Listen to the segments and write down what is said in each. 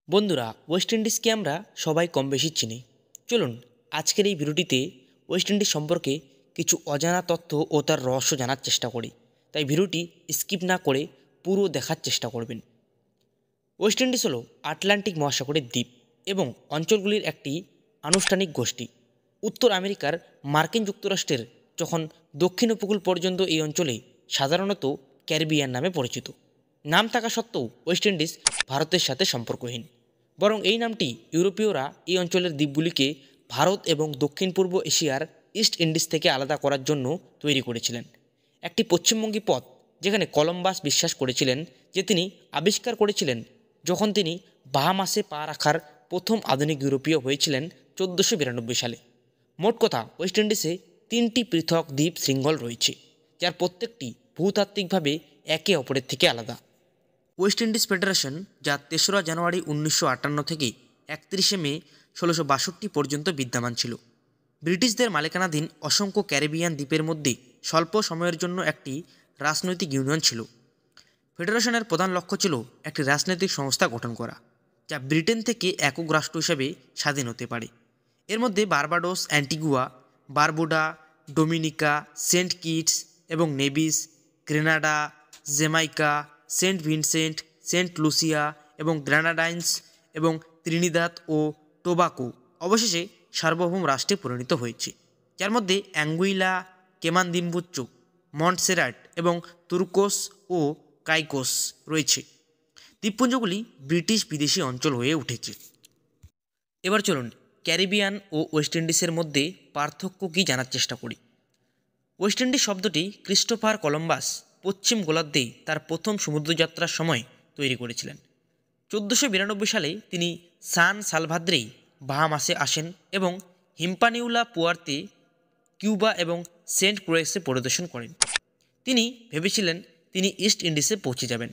বন্ধুরা, ওয়েস্ট ইন্ডিজকে আমরা সবাই কম বেশি চিনি। চলুন আজকের এই ভিডিওটিতে ওয়েস্ট ইন্ডিজ সম্পর্কে কিছু অজানা তথ্য ও তার রহস্য জানার চেষ্টা করি। তাই ভিডিওটি স্কিপ না করে পুরো দেখার চেষ্টা করবেন। ওয়েস্ট ইন্ডিজ হলো আটলান্টিক মহাসাগরের দ্বীপ এবং অঞ্চলগুলির একটি আনুষ্ঠানিক গোষ্ঠী। উত্তর আমেরিকার মার্কিন যুক্তরাষ্ট্রের যখন দক্ষিণ উপকূল পর্যন্ত এই অঞ্চলে সাধারণত ক্যারিবিয়ান নামে পরিচিত। নাম থাকা সত্ত্বেও ওয়েস্ট ইন্ডিজ ভারতের সাথে সম্পর্কহীন, বরং এই নামটি ইউরোপীয়রা এই অঞ্চলের দ্বীপগুলিকে ভারত এবং দক্ষিণ পূর্ব এশিয়ার ইস্ট ইন্ডিজ থেকে আলাদা করার জন্য তৈরি করেছিলেন। একটি পশ্চিমবঙ্গী পথ যেখানে কলম্বাস বিশ্বাস করেছিলেন যে তিনি আবিষ্কার করেছিলেন, যখন তিনি বাহামাসে পা রাখার প্রথম আধুনিক ইউরোপীয় হয়েছিলেন 1492 সালে। মোট কথা, ওয়েস্ট ইন্ডিজে 3টি পৃথক দ্বীপ শৃঙ্খল রয়েছে, যার প্রত্যেকটি ভূতাত্ত্বিকভাবে একে অপরের থেকে আলাদা। ওয়েস্ট ইন্ডিজ ফেডারেশন, যা 3রা জানুয়ারি 1958 থেকে 31শে মে 1662 পর্যন্ত বিদ্যমান ছিল, ব্রিটিশদের মালিকানাধীন অসংখ্য ক্যারিবিয়ান দ্বীপের মধ্যে স্বল্প সময়ের জন্য একটি রাজনৈতিক ইউনিয়ন ছিল। ফেডারেশনের প্রধান লক্ষ্য ছিল একটি রাজনৈতিক সংস্থা গঠন করা, যা ব্রিটেন থেকে একক রাষ্ট্র হিসেবে স্বাধীন হতে পারে। এর মধ্যে Barbados, Antigua, Barbuda, Dominica, Saint Kitts এবং Nevis, Grenada, Jamaica, Saint Vincent, Saint Lucia এবং গ্রেনাডাইন্স এবং ত্রিনিদাদ ও টোবাকো অবশেষে সার্বভৌম রাষ্ট্রে পরিণত হয়েছে, যার মধ্যে অ্যাঙ্গুইলা, কেমানদিম্বুচ্চ, মন্টসেরাট এবং তুর্কোস ও কাইকোস রয়েছে। দ্বীপপুঞ্জগুলি ব্রিটিশ বিদেশি অঞ্চল হয়ে উঠেছে। এবার চলুন ক্যারিবিয়ান ও ওয়েস্ট ইন্ডিজের মধ্যে পার্থক্য কী জানার চেষ্টা করি। ওয়েস্ট ইন্ডিজ শব্দটি ক্রিস্টোফার কলম্বাস পশ্চিম গোলার্ধে তার প্রথম সমুদ্রযাত্রার সময় তৈরি করেছিলেন। 1492 সালে তিনি সান সালভাদ্রেই বাহামাসে আসেন এবং হিম্পানিউলা পুয়ার্তে, কিউবা এবং সেন্ট ক্রুয়েসে পরিদর্শন করেন। তিনি ভেবেছিলেন তিনি ইস্ট ইন্ডিজে পৌঁছে যাবেন,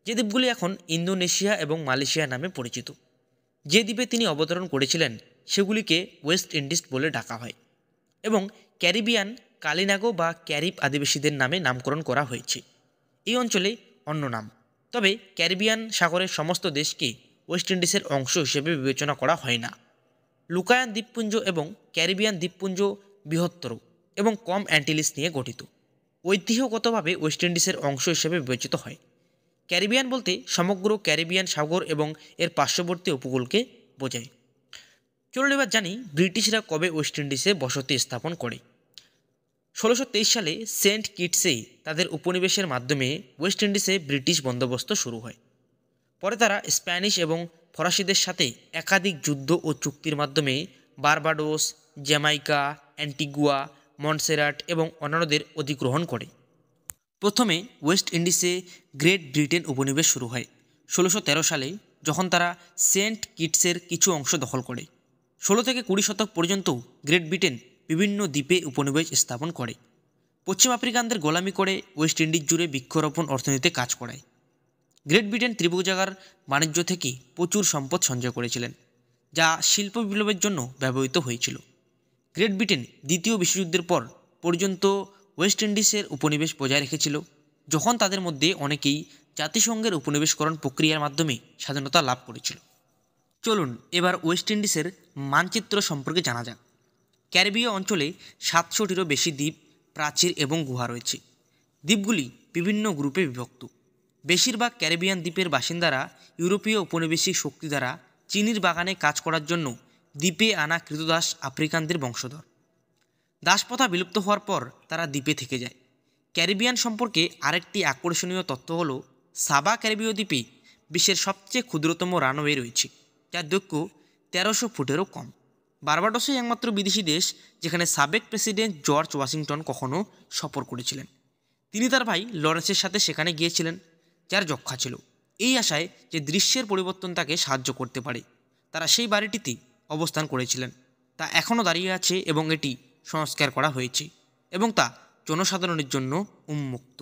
যে দ্বীপগুলি এখন ইন্দোনেশিয়া এবং মালয়েশিয়া নামে পরিচিত। যে দ্বীপে তিনি অবতরণ করেছিলেন সেগুলিকে ওয়েস্ট ইন্ডিজ বলে ডাকা হয় এবং ক্যারিবিয়ান কালিনাগো বা ক্যারিব আদিবাসীদের নামে নামকরণ করা হয়েছে। এই অঞ্চলে অন্য নাম, তবে ক্যারিবিয়ান সাগরের সমস্ত দেশকে ওয়েস্ট ইন্ডিজের অংশ হিসেবে বিবেচনা করা হয় না। লুকায়ান দ্বীপপুঞ্জ এবং ক্যারিবিয়ান দ্বীপপুঞ্জ বৃহত্তর এবং কম অ্যান্টিলিস নিয়ে গঠিত। ঐতিহ্যগতভাবে ওয়েস্ট ইন্ডিজের অংশ হিসেবে বিবেচিত হয়। ক্যারিবিয়ান বলতে সমগ্র ক্যারিবিয়ান সাগর এবং এর পার্শ্ববর্তী উপকূলকে বোঝায়। চলুন এবার জানি ব্রিটিশরা কবে ওয়েস্ট ইন্ডিজে বসতি স্থাপন করে। 1623 সালে সেন্ট কিটসে তাদের উপনিবেশের মাধ্যমে ওয়েস্ট ইন্ডিজে ব্রিটিশ বন্দোবস্ত শুরু হয়। পরে তারা স্প্যানিশ এবং ফরাসিদের সাথে একাধিক যুদ্ধ ও চুক্তির মাধ্যমে বার্বাডোস, জ্যামাইকা, অ্যান্টিগুয়া, মন্টসেরাট এবং অন্যান্যদের অধিগ্রহণ করে। প্রথমে ওয়েস্ট ইন্ডিজে গ্রেট ব্রিটেন উপনিবেশ শুরু হয় 1613 সালে, যখন তারা সেন্ট কিটসের কিছু অংশ দখল করে। 16 থেকে 20 শতক পর্যন্ত গ্রেট ব্রিটেন বিভিন্ন দ্বীপে উপনিবেশ স্থাপন করে। পশ্চিম আফ্রিকানদের গোলামি করে ওয়েস্ট ইন্ডিজ জুড়ে বৃক্ষরোপণ অর্থনীতিতে কাজ করায়। গ্রেট ব্রিটেন ত্রিভুজাকার বাণিজ্য থেকে প্রচুর সম্পদ সঞ্চয় করেছিলেন, যা শিল্প বিপ্লবের জন্য ব্যবহৃত হয়েছিল। গ্রেট ব্রিটেন দ্বিতীয় বিশ্বযুদ্ধের পর পর্যন্ত ওয়েস্ট ইন্ডিজের উপনিবেশ বজায় রেখেছিল, যখন তাদের মধ্যে অনেকেই জাতিসংঘের উপনিবেশকরণ প্রক্রিয়ার মাধ্যমে স্বাধীনতা লাভ করেছিল। চলুন এবার ওয়েস্ট ইন্ডিজের মানচিত্র সম্পর্কে জানা যাক। ক্যারিবীয় অঞ্চলে 700টিরও বেশি দ্বীপ, প্রাচীর এবং গুহা রয়েছে। দ্বীপগুলি বিভিন্ন গ্রুপে বিভক্ত। বেশিরভাগ ক্যারিবিয়ান দ্বীপের বাসিন্দারা ইউরোপীয় উপনিবেশিক শক্তি দ্বারা চিনির বাগানে কাজ করার জন্য দ্বীপে আনা কৃতদাস আফ্রিকানদের বংশধর। দাসপ্রথা বিলুপ্ত হওয়ার পর তারা দ্বীপে থেকে যায়। ক্যারিবিয়ান সম্পর্কে আরেকটি আকর্ষণীয় তথ্য হল, সাবা ক্যারিবীয় দ্বীপে বিশ্বের সবচেয়ে ক্ষুদ্রতম রানওয়ে রয়েছে, যার দৈর্ঘ্য 1300 ফুটেরও কম। বার্বাডোসই একমাত্র বিদেশি দেশ যেখানে সাবেক প্রেসিডেন্ট জর্জ ওয়াশিংটন কখনো সফর করেছিলেন। তিনি তার ভাই লরেন্সের সাথে সেখানে গিয়েছিলেন, যার যক্ষা ছিল। এই আশায় যে দৃশ্যের পরিবর্তন তাকে সাহায্য করতে পারে, তারা সেই বাড়িটিতে অবস্থান করেছিলেন। তা এখনও দাঁড়িয়ে আছে এবং এটি সংস্কার করা হয়েছে এবং তা জনসাধারণের জন্য উন্মুক্ত।